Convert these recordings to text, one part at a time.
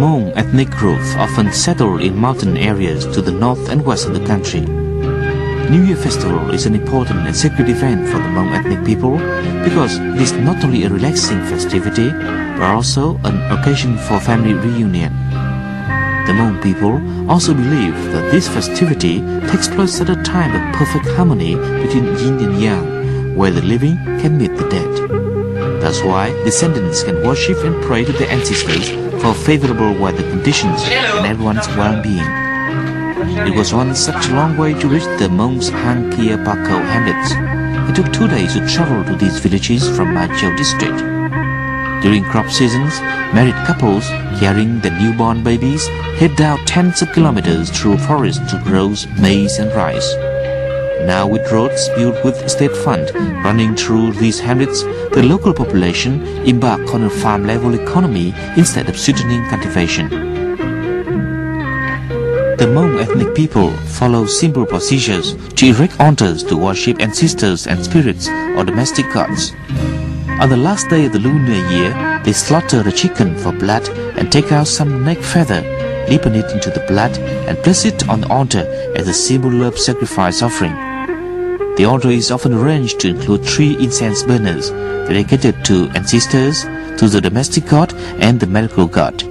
Mong ethnic group often settle in mountain areas to the north and west of the country. New Year festival is an important and sacred event for the Mong ethnic people because it is not only a relaxing festivity but also an occasion for family reunion. The Mong people also believe that this festivity takes place at a time of perfect harmony between yin and yang, where the living can meet the dead. That's why descendants can worship and pray to their ancestors for favorable weather conditions and everyone's well-being. It was once such a long way to reach the Mong's Hang Kia Pakao hamlets. It took 2 days to travel to these villages from Yeaw district. During crop seasons, married couples carrying their newborn babies head down tens of kilometers through forests to grow maize and rice. Now with roads built with state fund running through these hamlets, the local population embark on a farm-level economy instead of sweetening cultivation. The Mong ethnic people follow simple procedures to erect altars to worship ancestors and spirits or domestic gods. On the last day of the lunar year, they slaughter a chicken for blood and take out some neck feather, deepen it into the blood and place it on the altar as a symbol of sacrifice offering. The altar is often arranged to include 3 incense burners dedicated to ancestors, to the domestic god and the medical god.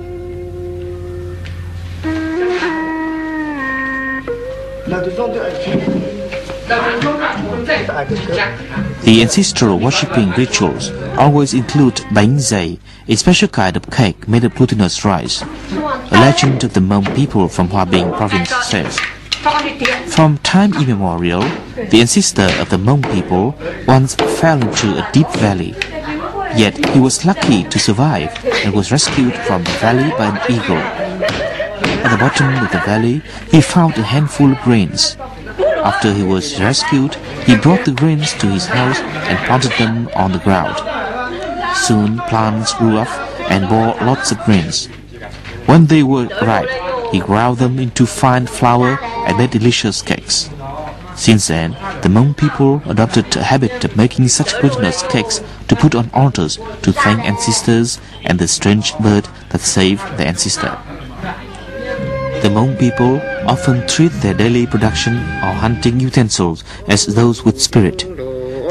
The ancestral worshipping rituals always include bánh dày, a special kind of cake made of glutinous rice. A legend of the Mong people from Hòa Bình province says, from time immemorial, the ancestor of the Mong people once fell into a deep valley. Yet he was lucky to survive and was rescued from the valley by an eagle. At the bottom of the valley, he found a handful of grains. After he was rescued, he brought the grains to his house and planted them on the ground. Soon plants grew up and bore lots of grains. When they were ripe, he ground them into fine flour and made delicious cakes. Since then, the Mong people adopted a habit of making such glutinous cakes to put on altars to thank ancestors and the strange bird that saved the ancestor. The Mong people often treat their daily production or hunting utensils as those with spirit.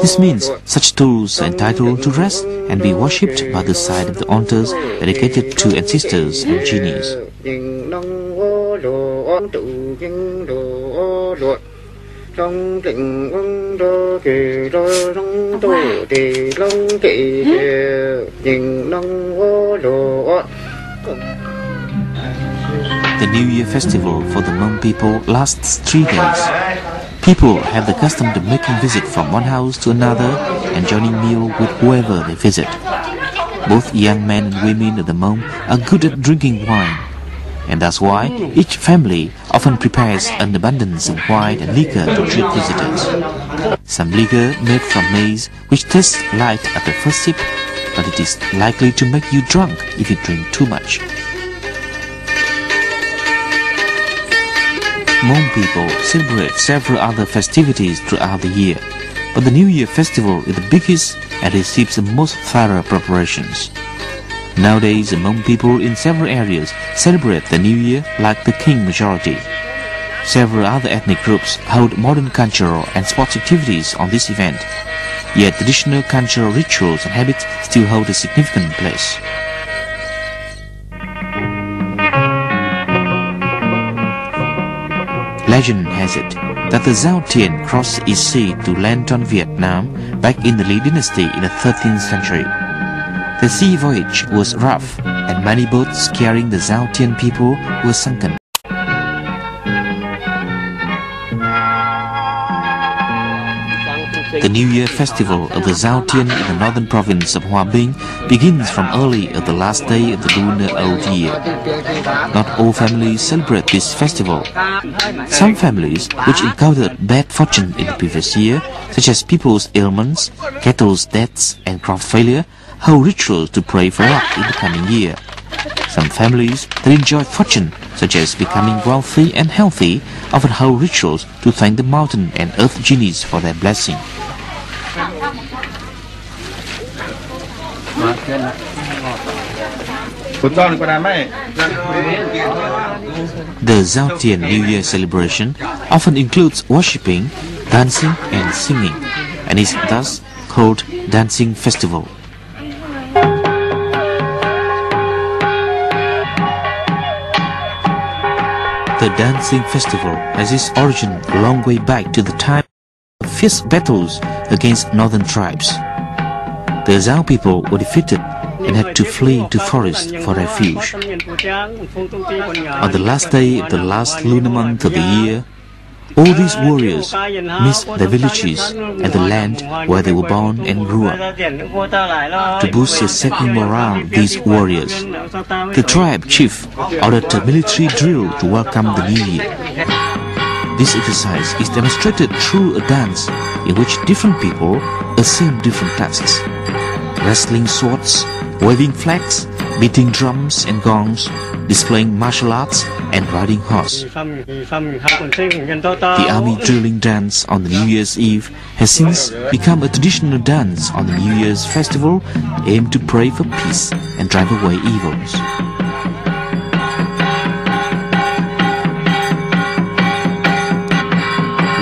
This means such tools are entitled to rest and be worshipped by the side of the altars dedicated to ancestors and genies. The New Year festival for the Mong people lasts 3 days. People have the custom of making visit from one house to another and joining meal with whoever they visit. Both young men and women of the Mong are good at drinking wine, and that's why each family often prepares an abundance of wine and liquor to treat visitors. Some liquor made from maize which tastes light at the first sip, but it is likely to make you drunk if you drink too much. Mong people celebrate several other festivities throughout the year, but the New Year festival is the biggest and receives the most thorough preparations. Nowadays, the Mong people in several areas celebrate the New Year like the king majority. Several other ethnic groups hold modern cultural and sports activities on this event, yet traditional cultural rituals and habits still hold a significant place. Legend has it that the Yeaw crossed its sea to land on Vietnam back in the Lý dynasty in the 13th century. The sea voyage was rough and many boats carrying the Yeaw people were sunken. The New Year festival of the Yeaw in the northern province of Hòa Bình begins from early of the last day of the lunar old year. Not all families celebrate this festival. Some families which encountered bad fortune in the previous year, such as people's ailments, cattle's deaths and crop failure, hold rituals to pray for luck in the coming year. Some families that enjoy fortune, such as becoming wealthy and healthy, often hold rituals to thank the mountain and earth genies for their blessing. The Zhaotian New Year celebration often includes worshipping, dancing and singing, and is thus called Dancing Festival. The Dancing Festival has its origin a long way back to the time of fierce battles against northern tribes. The Yeaw people were defeated and had to flee into forest for refuge. On the last day of the last lunar month of the year, all these warriors missed their villages and the land where they were born and grew up. To boost the sacred morale of these warriors, the tribe chief ordered a military drill to welcome the new year. This exercise is demonstrated through a dance in which different people assume different tasks: wrestling swords, waving flags, beating drums and gongs, displaying martial arts and riding horse. The army drilling dance on the New Year's Eve has since become a traditional dance on the New Year's festival aimed to pray for peace and drive away evils.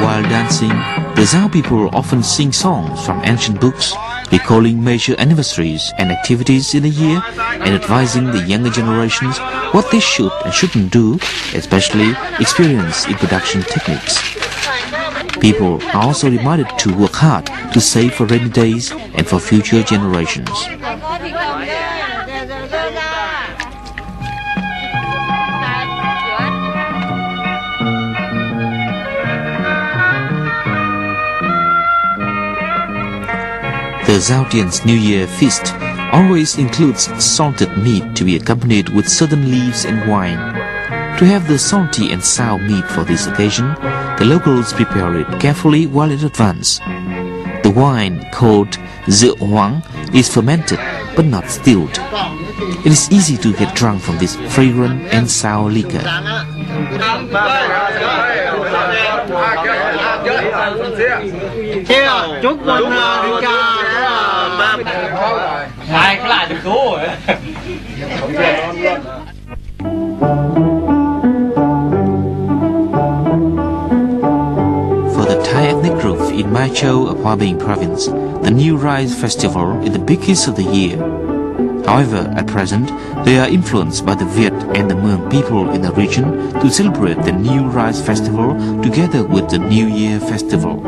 While dancing, the Yeaw people often sing songs from ancient books, recalling major anniversaries and activities in a year and advising the younger generations what they should and shouldn't do, especially experience in production techniques. People are also reminded to work hard to save for rainy days and for future generations. The Zhaotian's New Year feast always includes salted meat to be accompanied with certain leaves and wine. To have the salty and sour meat for this occasion, the locals prepare it carefully well in advance. The wine, called Yeaw, is fermented but not distilled. It is easy to get drunk from this fragrant and sour liquor. For the Thai ethnic group in Yeaw of Hòa Bình province, the New Rice Festival is the biggest of the year. However, at present, they are influenced by the Viet and the Mong people in the region to celebrate the New Rice Festival together with the New Year Festival.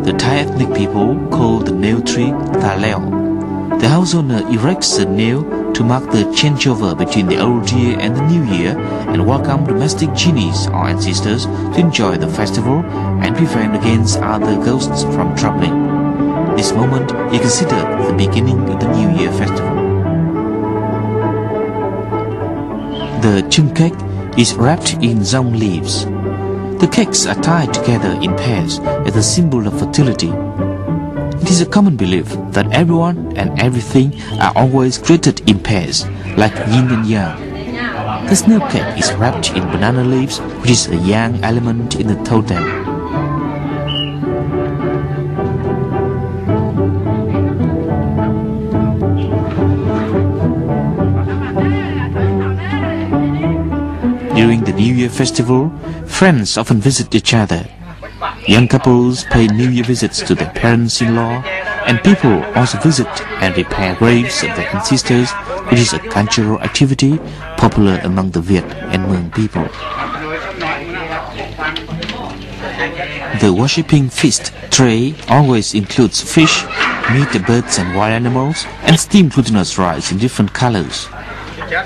The Thai ethnic people call the nail tree Tha Leo. The house owner erects the nail to mark the changeover between the old year and the new year and welcome domestic genies or ancestors to enjoy the festival and prevent against other ghosts from troubling. This moment is considered the beginning of the New Year festival. The chung cake is wrapped in zong leaves. The cakes are tied together in pairs as a symbol of fertility. It is a common belief that everyone and everything are always created in pairs, like yin and yang. The snail cake is wrapped in banana leaves, which is a yang element in the totem. During the New Year festival, friends often visit each other. Young couples pay New Year visits to their parents-in-law, and people also visit and repair graves of their ancestors, which is a cultural activity popular among the Viet and Mong people. The worshipping feast tray always includes fish, meat, birds and wild animals, and steamed glutinous rice in different colors.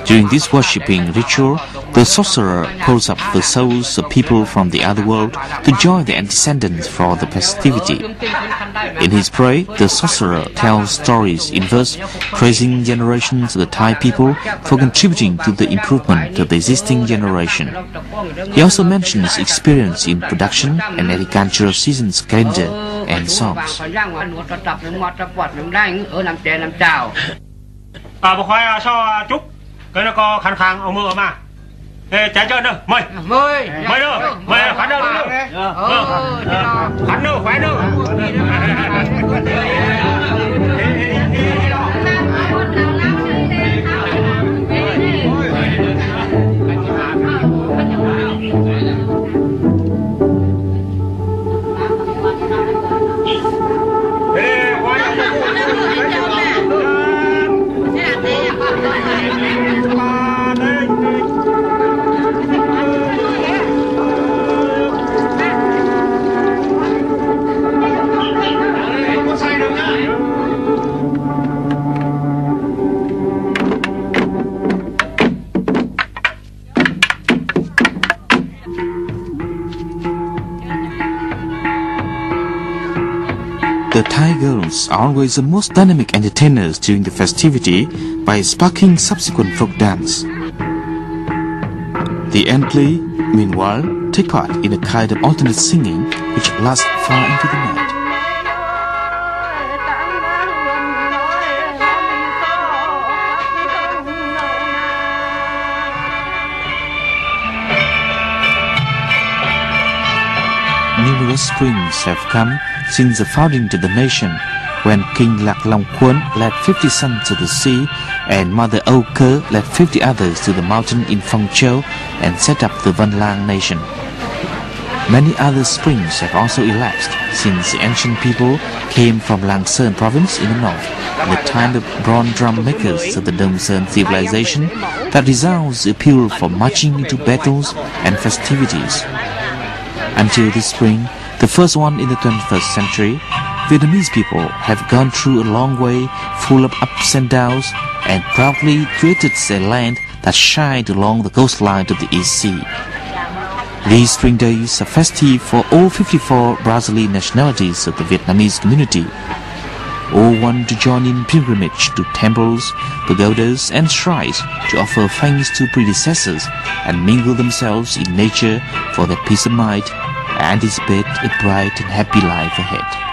During this worshipping ritual, the sorcerer calls up the souls of people from the other world to join their descendants for the festivity. In his prayer, the sorcerer tells stories in verse praising generations of the Thai people for contributing to the improvement of the existing generation. He also mentions experience in production and agricultural seasons calendar and songs. Cái nó có khăn khang ông mưa mà trái trơn đâu mày mày đâu mày khán đâu khán đâu khóe đâu Springs are always the most dynamic entertainers during the festivity by sparking subsequent folk dance. The Ently, meanwhile, take part in a kind of alternate singing which lasts far into the night. Numerous springs have come since the founding of the nation, when King Lạc Long Quân led 50 sons to the sea and Mother Âu Cơ led 50 others to the mountain in Phong Châu and set up the Văn Lang nation. Many other springs have also elapsed since the ancient people came from Lang Sơn province in the north at the time of bronze drum makers of the Đông Sơn civilization that resounds the appeal for marching into battles and festivities. Until this spring, the first one in the 21st century, Vietnamese people have gone through a long way full of ups and downs and proudly created a land that shined along the coastline of the East Sea. These spring days are festive for all 54 Brazilian nationalities of the Vietnamese community. All want to join in pilgrimage to temples, pagodas and shrines to offer thanks to predecessors and mingle themselves in nature for their peace of mind and anticipate a bright and happy life ahead.